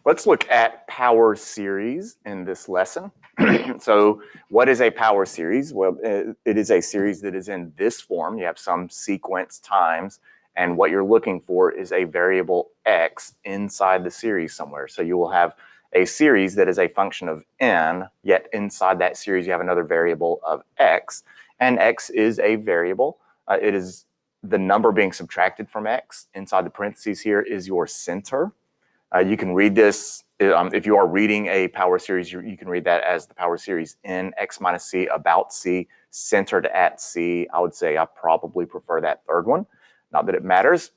Let's look at power series in this lesson. So what is a power series? Well, it is a series that is in this form. You have some sequence times, and what you're looking for is a variable x inside the series somewhere. So you will have a series that is a function of n, yet inside that series you have another variable of x, and x is a variable. It is the number being subtracted from x. Inside the parentheses here is your center. You can read this, if you are reading a power series, you can read that as the power series in x minus c about c, centered at c. I would say I probably prefer that third one, not that it matters.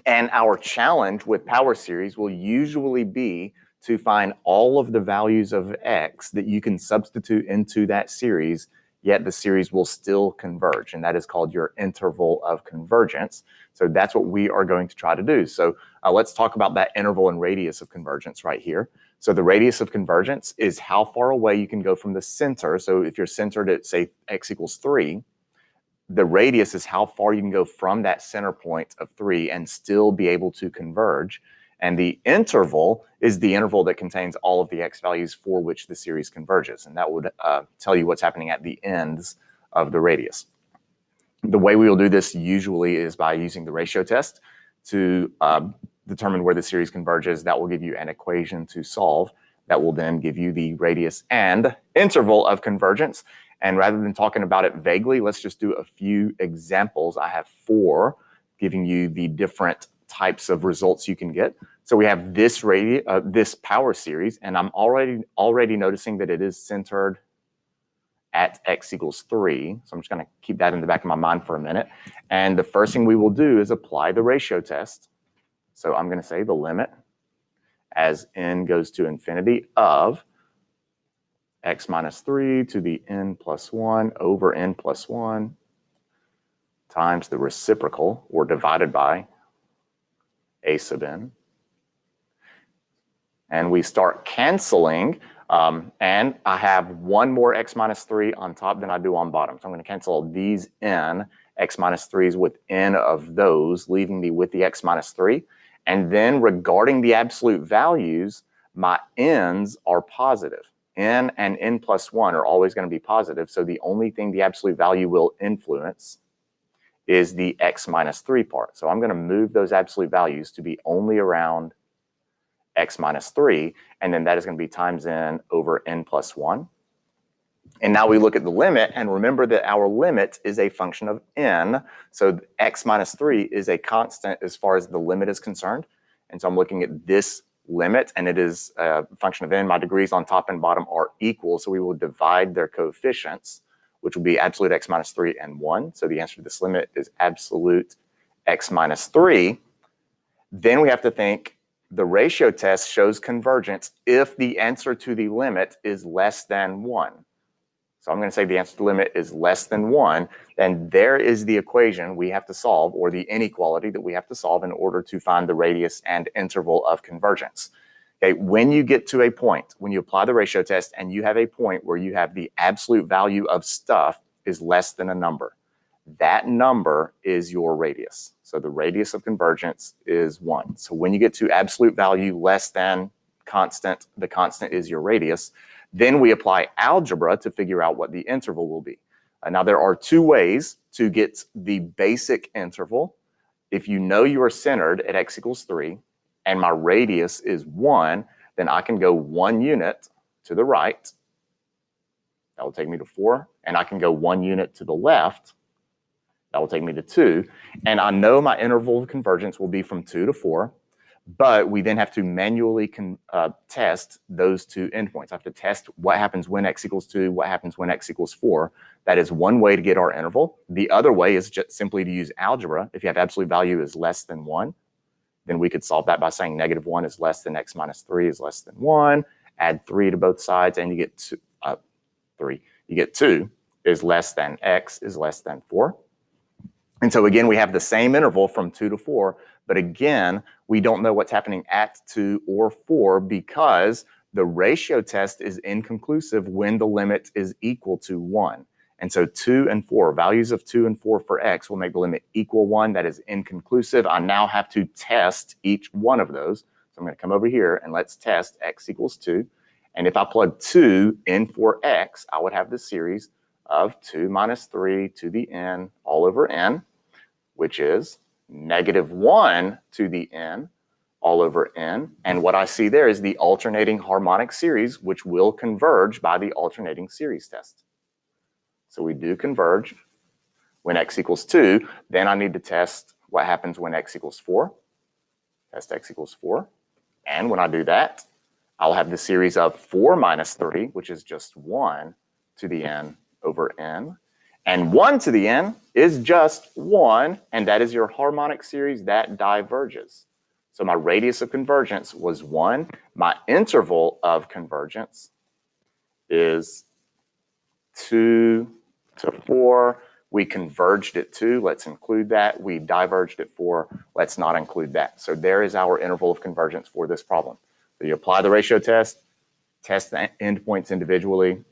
And our challenge with power series will usually be to find all of the values of x that you can substitute into that series, yet the series will still converge, and that is called your interval of convergence. So that's what we are going to try to do. So let's talk about that interval and radius of convergence right here. So the radius of convergence is how far away you can go from the center. So if you're centered at, say, x equals 3, the radius is how far you can go from that center point of 3 and still be able to converge. And the interval is the interval that contains all of the x values for which the series converges. And that would tell you what's happening at the ends of the radius. The way we will do this usually is by using the ratio test to determine where the series converges. That will give you an equation to solve. That will then give you the radius and interval of convergence. And rather than talking about it vaguely, let's just do a few examples. I have 4 giving you the different types of results you can get. So we have this power series, and I'm already noticing that it is centered at x equals 3. So I'm just going to keep that in the back of my mind for a minute. And the first thing we will do is apply the ratio test. So I'm going to say the limit as n goes to infinity of x minus 3 to the n plus 1 over n plus 1 times the reciprocal, or divided by a sub n. And we start canceling, and I have one more x minus 3 on top than I do on bottom. So I'm going to cancel these n x minus 3s with n of those, leaving me with the x minus 3. And then regarding the absolute values, my n's are positive. N and n plus 1 are always going to be positive, so the only thing the absolute value will influence is the x minus 3 part. So I'm going to move those absolute values to be only around x minus 3, and then that is going to be times n over n plus 1. And now we look at the limit, and remember that our limit is a function of n, so x minus 3 is a constant as far as the limit is concerned. And so I'm looking at this limit, and it is a function of n. My degrees on top and bottom are equal, so we will divide their coefficients, which will be absolute x minus 3 and 1. So the answer to this limit is absolute x minus 3. Then we have to think the ratio test shows convergence if the answer to the limit is less than 1. So I'm going to say the answer to the limit is less than 1, and there is the equation we have to solve, or the inequality that we have to solve in order to find the radius and interval of convergence. Okay, when you get to a point, when you apply the ratio test and you have a point where you have the absolute value of stuff is less than a number, that number is your radius. So the radius of convergence is 1. So when you get to absolute value less than constant, the constant is your radius. Then we apply algebra to figure out what the interval will be. Now there are 2 ways to get the basic interval. If you know you are centered at x equals 3 and my radius is 1, then I can go 1 unit to the right. That will take me to 4. And I can go 1 unit to the left. That will take me to 2. And I know my interval of convergence will be from 2 to 4. But we then have to manually test those 2 endpoints. I have to test what happens when x equals 2, what happens when x equals 4. That is one way to get our interval. The other way is just simply to use algebra. If you have absolute value is less than 1, then we could solve that by saying negative 1 is less than x minus 3 is less than 1. Add 3 to both sides, and you get 3. You get 2 is less than x is less than 4. And so again, we have the same interval from 2 to 4, but again, we don't know what's happening at 2 or 4 because the ratio test is inconclusive when the limit is equal to 1. And so 2 and 4, values of 2 and 4 for x will make the limit equal 1. That is inconclusive. I now have to test each one of those. So I'm going to come over here and let's test x equals 2. And if I plug 2 in for x, I would have the series of 2 minus 3 to the n all over n, which is -1 to the n all over n. And what I see there is the alternating harmonic series, which will converge by the alternating series test. So we do converge when x equals 2. Then I need to test what happens when x equals 4. Test x equals 4. And when I do that, I'll have the series of 4 minus 3, which is just 1 to the n over n. And 1 to the n is just 1, and that is your harmonic series that diverges. So my radius of convergence was 1. My interval of convergence is 2 to 4. We converged at 2. Let's include that. We diverged at 4. Let's not include that. So there is our interval of convergence for this problem. So you apply the ratio test the endpoints individually,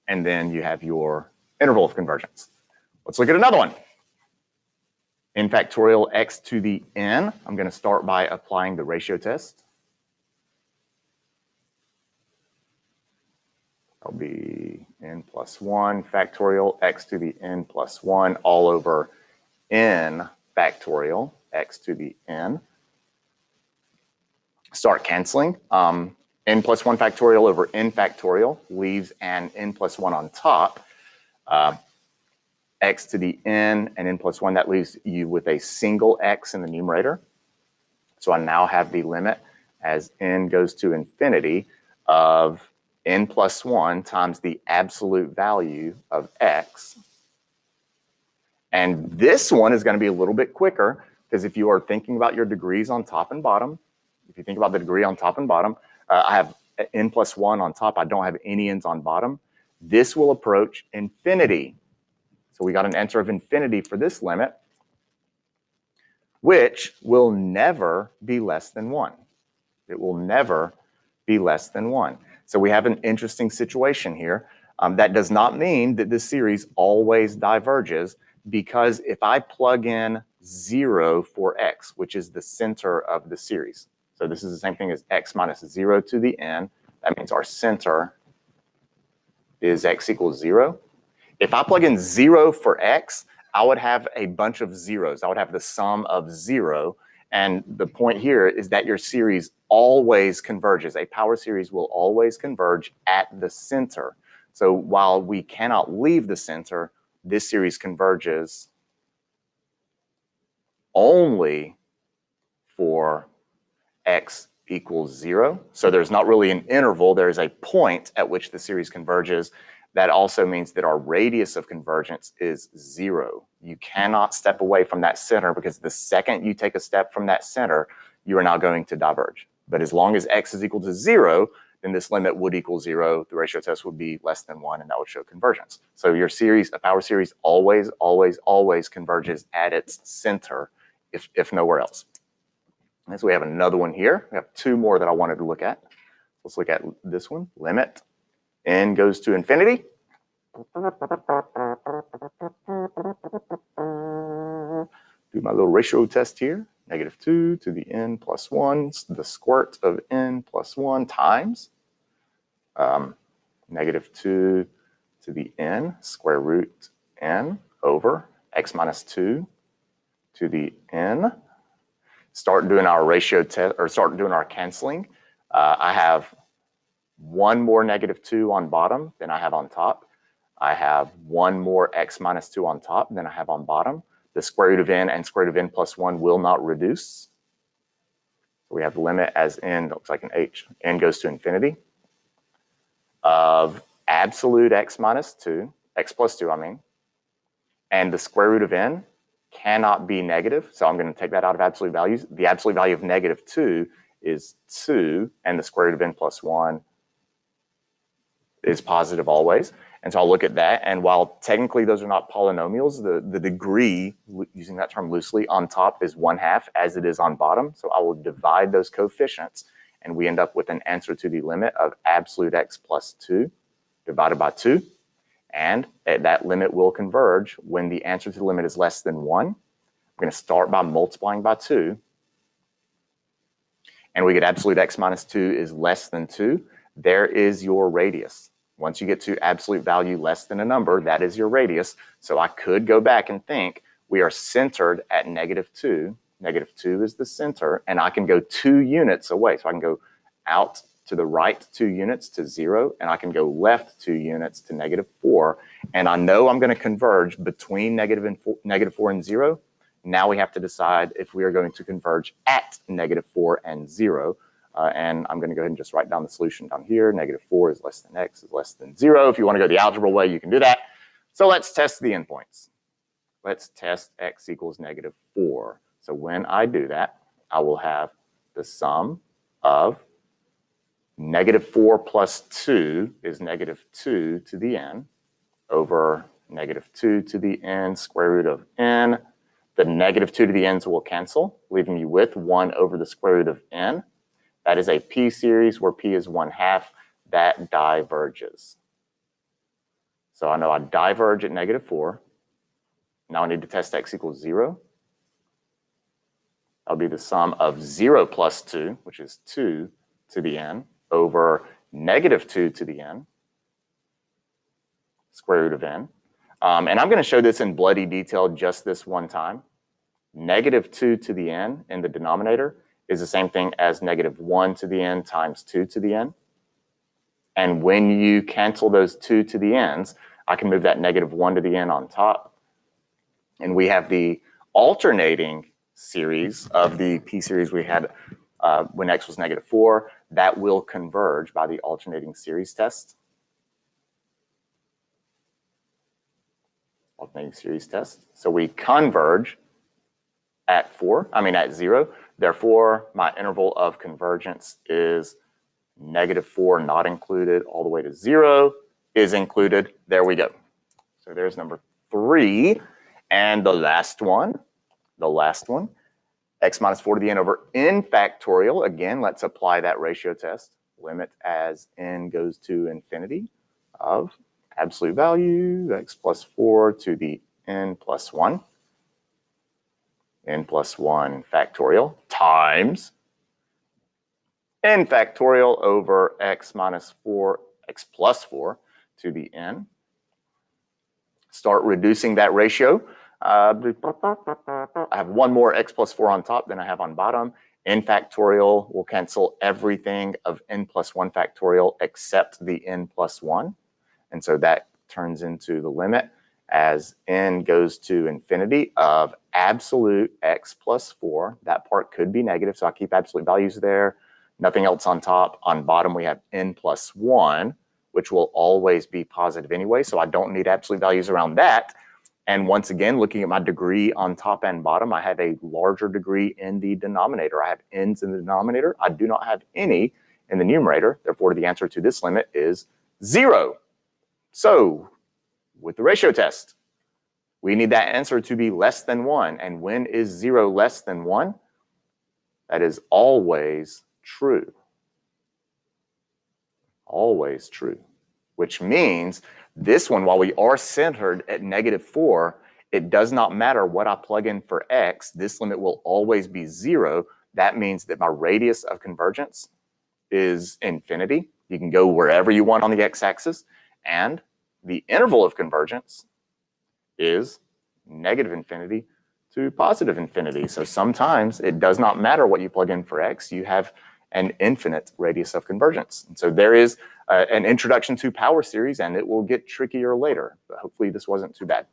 and then you have your interval of convergence. Let's look at another one. N factorial x to the n. I'm going to start by applying the ratio test. That'll be n plus 1 factorial x to the n plus 1 all over n factorial x to the n. Start canceling. N plus 1 factorial over n factorial leaves an n plus 1 on top. X to the n and n plus 1, that leaves you with a single x in the numerator. So I now have the limit as n goes to infinity of n plus 1 times the absolute value of x. And this one is going to be a little bit quicker, because if you are thinking about your degrees on top and bottom, if you think about the degree on top and bottom, I have n plus 1 on top. I don't have any n's on bottom. This will approach infinity. So we got an answer of infinity for this limit, which will never be less than 1. It will never be less than 1. So we have an interesting situation here. That does not mean that this series always diverges, because if I plug in 0 for x, which is the center of the series, so this is the same thing as x minus 0 to the n, that means our center is x equals 0. If I plug in 0 for x, I would have a bunch of zeros. I would have the sum of 0. And the point here is that your series always converges. A power series will always converge at the center. So while we cannot leave the center, this series converges only for x equals 0. So there's not really an interval. There is a point at which the series converges. That also means that our radius of convergence is 0. You cannot step away from that center, because the second you take a step from that center, you are now going to diverge. But as long as x is equal to 0, then this limit would equal 0. The ratio test would be less than 1, and that would show convergence. So your series, a power series, always, always, always converges at its center, if nowhere else. And so we have another one here. We have 2 more that I wanted to look at. Let's look at this one. Limit n goes to infinity. Do my little ratio test here. -2 to the n plus 1, the squirt of n plus 1 times -2 to the n square root n over x minus 2 to the n. Start doing our ratio test, or start doing our canceling. I have 1 more -2 on bottom than I have on top. I have 1 more x minus 2 on top than I have on bottom. The square root of n and square root of n plus 1 will not reduce. So we have the limit as n, looks like an h, n goes to infinity, of absolute x minus 2, x plus 2 I mean, and the square root of n cannot be negative, so I'm going to take that out of absolute values. The absolute value of -2 is 2, and the square root of n plus 1 is positive always. And so I'll look at that, and while technically those are not polynomials, the degree, using that term loosely, on top is 1/2 as it is on bottom. So I will divide those coefficients, and we end up with an answer to the limit of absolute x plus 2 divided by 2. And that limit will converge when the answer to the limit is less than 1. I'm going to start by multiplying by 2. and we get absolute x minus 2 is less than 2, there is your radius. Once you get to absolute value less than a number, that is your radius. So I could go back and think we are centered at -2. -2 is the center, and I can go 2 units away. So I can go out to the right 2 units to 0, and I can go left 2 units to -4. And I know I'm going to converge between -4 and 0. Now we have to decide if we are going to converge at -4 and 0. And I'm going to go ahead and just write down the solution down here. -4 is less than x is less than 0. If you want to go the algebra way, you can do that. So let's test the endpoints. Let's test x equals -4. So when I do that, I will have the sum of -4 plus 2 is -2 to the n over -2 to the n square root of n. The -2 to the n's will cancel, leaving you with 1 over the square root of n. That is a p-series where p is 1/2. That diverges. So I know I diverge at -4. Now I need to test x equals 0. That'll be the sum of 0 plus 2, which is 2 to the n, over -2 to the n, square root of n. And I'm going to show this in bloody detail just this one time. -2 to the n in the denominator is the same thing as -1 to the n times 2 to the n. And when you cancel those 2 to the n's, I can move that -1 to the n on top. And we have the alternating series of the p-series we had when x was -4. That will converge by the alternating series test. Alternating series test. So we converge at 0. Therefore, my interval of convergence is -4 not included all the way to 0 is included. There we go. So there's number 3. And the last one, x minus 4 to the n over n factorial. Again, let's apply that ratio test. Limit as n goes to infinity of absolute value, x plus 4 to the n plus 1. N plus 1 factorial times n factorial over x minus 4, x plus 4 to the n. Start reducing that ratio. I have one more x plus 4 on top than I have on bottom. N factorial will cancel everything of n plus 1 factorial except the n plus 1. And so that turns into the limit as n goes to infinity of absolute x plus 4. That part could be negative, so I keep absolute values there. Nothing else on top. On bottom, we have n plus 1, which will always be positive anyway, so I don't need absolute values around that. And once again, looking at my degree on top and bottom, I have a larger degree in the denominator. I have n's in the denominator. I do not have any in the numerator. Therefore, the answer to this limit is 0. So, with the ratio test, we need that answer to be less than 1. And when is 0 less than 1? That is always true. Always true. Which means this one, while we are centered at -4, it does not matter what I plug in for x. This limit will always be 0. That means that my radius of convergence is infinity. You can go wherever you want on the x-axis. And the interval of convergence is -infinity to +infinity. So sometimes it does not matter what you plug in for x. You have an infinite radius of convergence. And so there is an introduction to power series, and it will get trickier later. But hopefully this wasn't too bad.